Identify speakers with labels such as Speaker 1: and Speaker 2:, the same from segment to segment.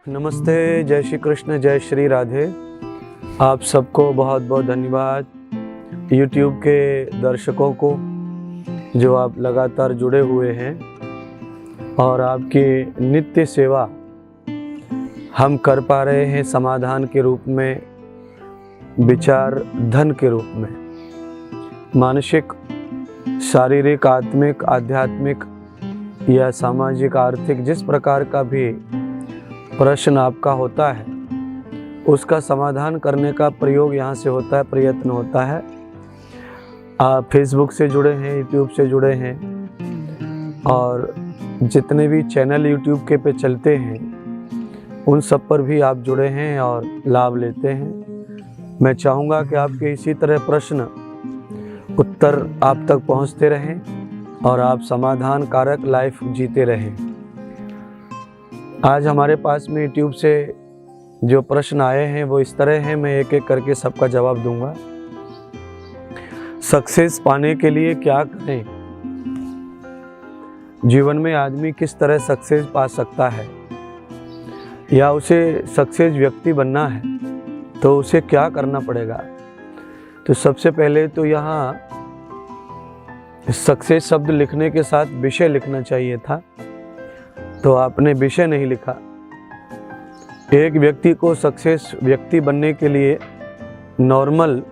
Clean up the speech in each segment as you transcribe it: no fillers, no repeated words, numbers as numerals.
Speaker 1: नमस्ते, जय श्री कृष्ण, जय श्री राधे। आप सबको बहुत बहुत धन्यवाद। YouTube के दर्शकों को जो आप लगातार जुड़े हुए हैं और आपकी नित्य सेवा हम कर पा रहे हैं समाधान के रूप में, विचार धन के रूप में। मानसिक, शारीरिक, आत्मिक, आध्यात्मिक या सामाजिक, आर्थिक, जिस प्रकार का भी प्रश्न आपका होता है उसका समाधान करने का प्रयोग यहाँ से होता है, प्रयत्न होता है। आप फेसबुक से जुड़े हैं, यूट्यूब से जुड़े हैं और जितने भी चैनल यूट्यूब के पे चलते हैं उन सब पर भी आप जुड़े हैं और लाभ लेते हैं। मैं चाहूँगा कि आपके इसी तरह प्रश्न उत्तर आप तक पहुँचते रहें और आप समाधान कारक लाइफ जीते रहें। आज हमारे पास में यूट्यूब से जो प्रश्न आए हैं वो इस तरह हैं, मैं एक एक करके सबका जवाब दूंगा। सक्सेस पाने के लिए क्या करें? जीवन में आदमी किस तरह सक्सेस पा सकता है या उसे सक्सेस व्यक्ति बनना है तो उसे क्या करना पड़ेगा? तो सबसे पहले तो यहाँ सक्सेस शब्द लिखने के साथ विषय लिखना चाहिए था, तो आपने विषय नहीं लिखा। एक व्यक्ति को सक्सेस व्यक्ति बनने के लिए नॉर्मल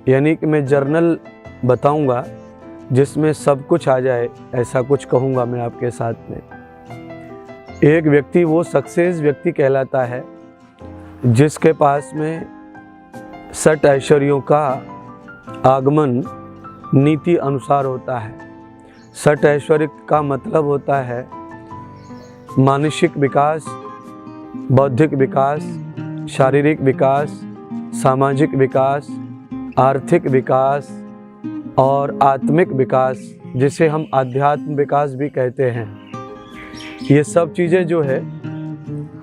Speaker 1: यानी कि मैं जर्नल बताऊंगा जिसमें सब कुछ आ जाए, ऐसा कुछ कहूंगा मैं आपके साथ में। एक व्यक्ति वो सक्सेस व्यक्ति कहलाता है जिसके पास में सट ऐश्वर्यों का आगमन नीति अनुसार होता है। सट ऐश्वर्य का मतलब होता है मानसिक विकास, बौद्धिक विकास, शारीरिक विकास, सामाजिक विकास, आर्थिक विकास और आत्मिक विकास, जिसे हम आध्यात्म विकास भी कहते हैं। ये सब चीज़ें जो है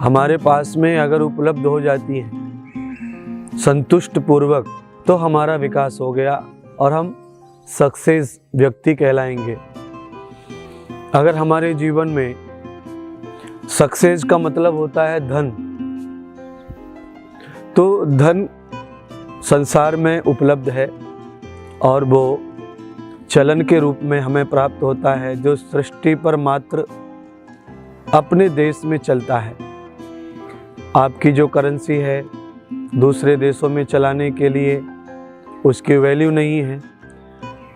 Speaker 1: हमारे पास में अगर उपलब्ध हो जाती हैं संतुष्ट पूर्वक तो हमारा विकास हो गया और हम सक्सेस व्यक्ति कहलाएंगे। अगर हमारे जीवन में सक्सेस का मतलब होता है धन, तो धन संसार में उपलब्ध है और वो चलन के रूप में हमें प्राप्त होता है जो सृष्टि पर मात्र अपने देश में चलता है। आपकी जो करेंसी है दूसरे देशों में चलाने के लिए उसकी वैल्यू नहीं है।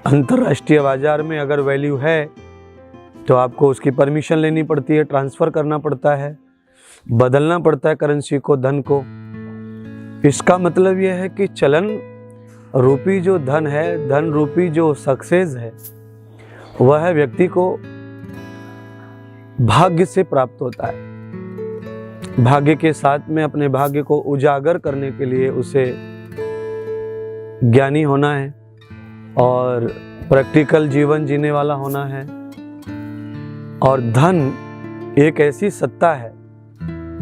Speaker 1: अंतर्राष्ट्रीय बाजार में अगर वैल्यू है तो आपको उसकी परमिशन लेनी पड़ती है, ट्रांसफ़र करना पड़ता है, बदलना पड़ता है करेंसी को, धन को। इसका मतलब यह है कि चलन रूपी जो धन है, धन रूपी जो सक्सेस है, वह व्यक्ति को भाग्य से प्राप्त होता है। भाग्य के साथ में अपने भाग्य को उजागर करने के लिए उसे ज्ञानी होना है और प्रैक्टिकल जीवन जीने वाला होना है। और धन एक ऐसी सत्ता है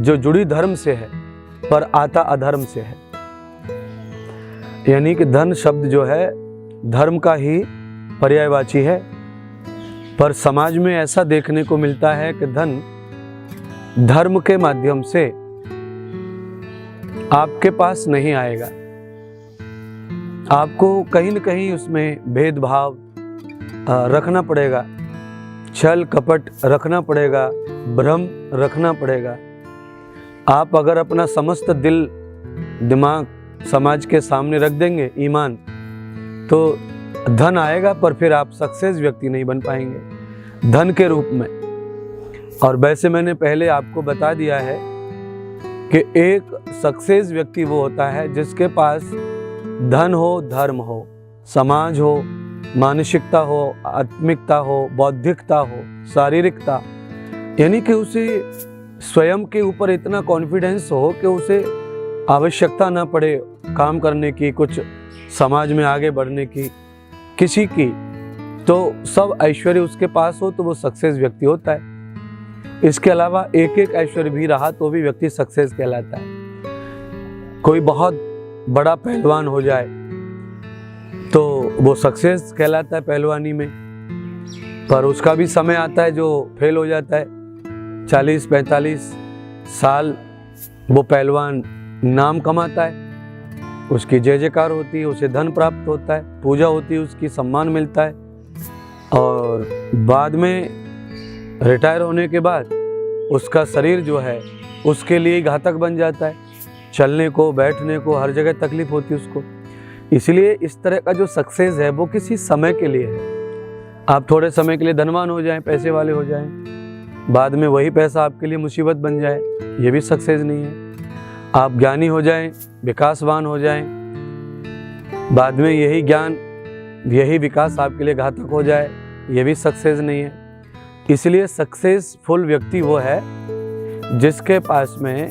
Speaker 1: जो जुड़ी धर्म से है पर आता अधर्म से है। यानी कि धन शब्द जो है धर्म का ही पर्यायवाची है, पर समाज में ऐसा देखने को मिलता है कि धन धर्म के माध्यम से आपके पास नहीं आएगा। आपको कहीं न कहीं उसमें भेदभाव रखना पड़ेगा, छल कपट रखना पड़ेगा, भ्रम रखना पड़ेगा। आप अगर अपना समस्त दिल दिमाग समाज के सामने रख देंगे, ईमान, तो धन आएगा पर फिर आप सक्सेस व्यक्ति नहीं बन पाएंगे धन के रूप में। और वैसे मैंने पहले आपको बता दिया है कि एक सक्सेस व्यक्ति वो होता है जिसके पास धन हो, धर्म हो, समाज हो, मानसिकता हो, आत्मिकता हो, बौद्धिकता हो, शारीरिकता, यानी कि उसे स्वयं के ऊपर इतना कॉन्फिडेंस हो कि उसे आवश्यकता ना पड़े काम करने की, कुछ समाज में आगे बढ़ने की, किसी की, तो सब ऐश्वर्य उसके पास हो तो वो सक्सेस व्यक्ति होता है। इसके अलावा एक एक ऐश्वर्य भी रहा तो भी व्यक्ति सक्सेस कहलाता है। कोई बहुत बड़ा पहलवान हो जाए तो वो सक्सेस कहलाता है पहलवानी में, पर उसका भी समय आता है जो फेल हो जाता है। 40-45 साल वो पहलवान नाम कमाता है, उसकी जय जयकार होती है, उसे धन प्राप्त होता है, पूजा होती है, उसकी सम्मान मिलता है, और बाद में रिटायर होने के बाद उसका शरीर जो है उसके लिए घातक बन जाता है, चलने को बैठने को हर जगह तकलीफ होती है उसको। इसलिए इस तरह का जो सक्सेस है वो किसी समय के लिए है। आप थोड़े समय के लिए धनवान हो जाएं, पैसे वाले हो जाएं, बाद में वही पैसा आपके लिए मुसीबत बन जाए, ये भी सक्सेस नहीं है। आप ज्ञानी हो जाएं, विकासवान हो जाएं, बाद में यही ज्ञान यही विकास आपके लिए घातक हो जाए, ये भी सक्सेस नहीं है। इसलिए सक्सेसफुल व्यक्ति वो है जिसके पास में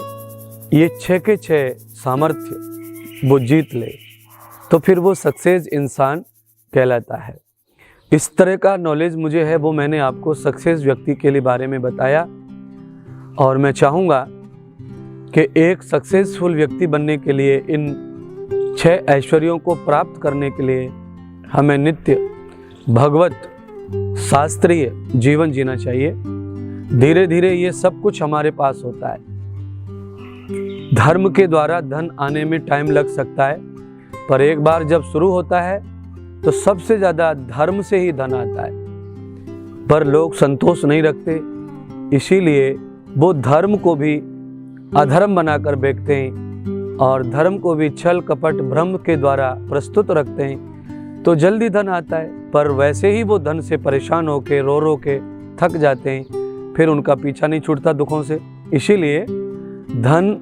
Speaker 1: ये 6 के 6 सामर्थ्य वो जीत ले, तो फिर वो सक्सेस इंसान कहलाता है। इस तरह का नॉलेज मुझे है, वो मैंने आपको सक्सेस व्यक्ति के लिए बारे में बताया। और मैं चाहूँगा कि एक सक्सेसफुल व्यक्ति बनने के लिए, इन 6 ऐश्वर्यों को प्राप्त करने के लिए हमें नित्य भगवत शास्त्रीय जीवन जीना चाहिए। धीरे धीरे ये सब कुछ हमारे पास होता है। धर्म के द्वारा धन आने में टाइम लग सकता है, पर एक बार जब शुरू होता है तो सबसे ज़्यादा धर्म से ही धन आता है। पर लोग संतोष नहीं रखते, इसीलिए वो धर्म को भी अधर्म बनाकर बेचते हैं और धर्म को भी छल कपट भ्रम के द्वारा प्रस्तुत रखते हैं, तो जल्दी धन आता है। पर वैसे ही वो धन से परेशान होके रो रो के थक जाते हैं, फिर उनका पीछा नहीं छूटता दुखों से। इसीलिए धन,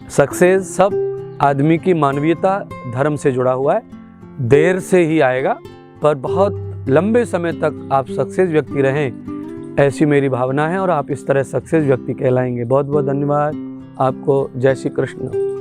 Speaker 1: सक्सेस सब आदमी की मानवीयता धर्म से जुड़ा हुआ है। देर से ही आएगा, पर बहुत लंबे समय तक आप सक्सेस व्यक्ति रहें, ऐसी मेरी भावना है, और आप इस तरह सक्सेस व्यक्ति कहलाएंगे। बहुत बहुत धन्यवाद आपको। जय श्री कृष्ण।